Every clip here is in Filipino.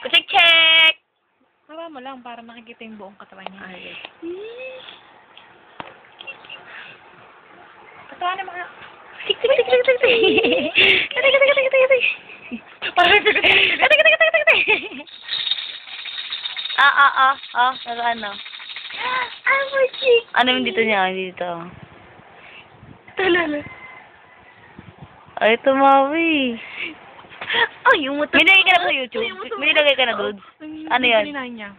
Check, check! Hawa mo lang para makikita yung buong katawan niya. Ay. Katawan na mga... Tik, tik, tik, tik, tik, tik. Katik, katik, katik, katik, katik. Parang Katik, katik, katik, katik, katik. Ano? Ano yung dito niya? Dito. Talala. Ay, tumawi. Ay, yung mata. May nilagay ka na sa YouTube? May nilagay ka na, dudes? Ano yan? Niya.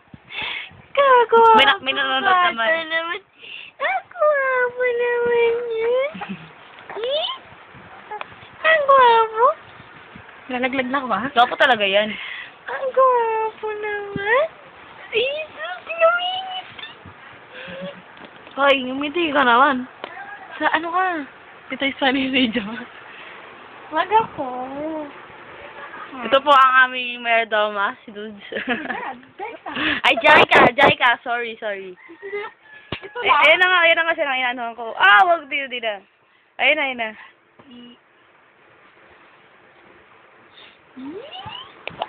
May nanonood naman. Ako ako naman yun. Ang gwapo. Lalaglag na ako, ha? Gwapo talaga yan. Ang gwapo naman. Ay, lumingiti. Hoy, umiti ka naman. Sa ano ka? Ito yung Sunny Radio. Wag ako. Ito po ang aming Merdoma, si Dudes. Ay, Jaika. Sorry. Ito Ayun na nga siya inaanohan ko. Wag dito. Ayun na.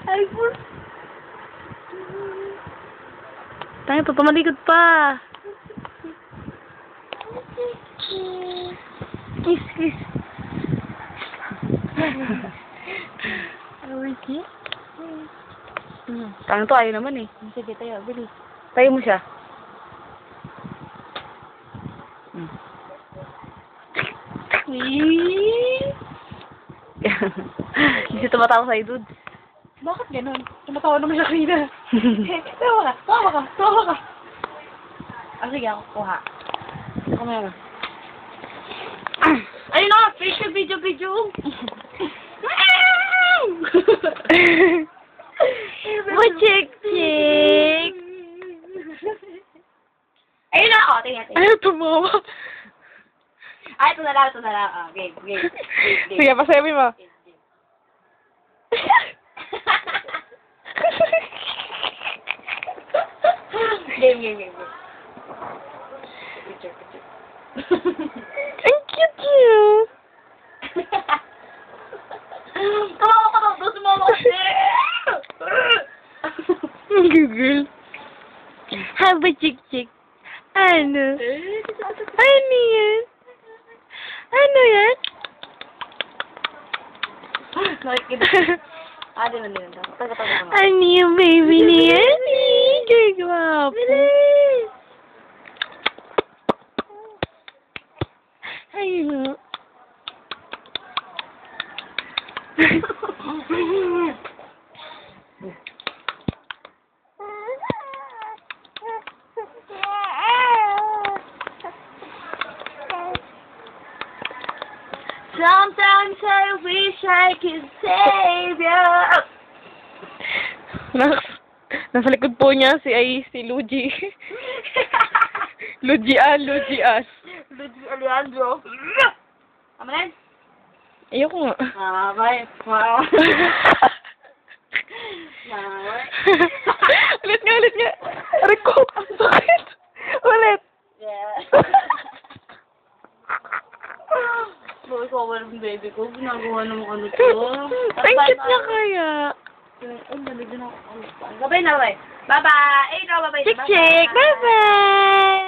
Ay, po. Tayo pa, pamalikod pa. Kiss. Ricky? Tangan to, ayaw naman eh. Sige, tayo. Bilis. Tayo mo siya. Hindi siya tumatawa sa'yo, dude. Bakit ganun? Tumatawa naman siya kanina. Tawa ka. Sige, ako kuha. Kamera. Ayun na! Facial video! Check. Ayun na ako! Tingnan. Ayaw tumawa. Ay, ito na lang. Game. Sige, pasabi mo. Game. Picture. Ang cute niya. Tumawa ka daw! Tumawa ka! Girl. Haba chick. Ano? Ano yan? Di man din. Taga. Ano yung baby niya? Gagwapo. Ayun. Sometimes I wish I could save you. Nasa likod po niya si Luigi. Luigi As. Luigi Alejandro. Tama na yun? Ayoko nga. Bye. Wow. Ulit nga. Aray ko, ang sakit. Ulit. Yeah. Boy, kawan ng baby ko. Ginagawa naman ano to. Ang cute niya kaya. Ay, nalagyan ako. Gabay na, bye. Bye-bye. Bye-bye. Check. Bye-bye.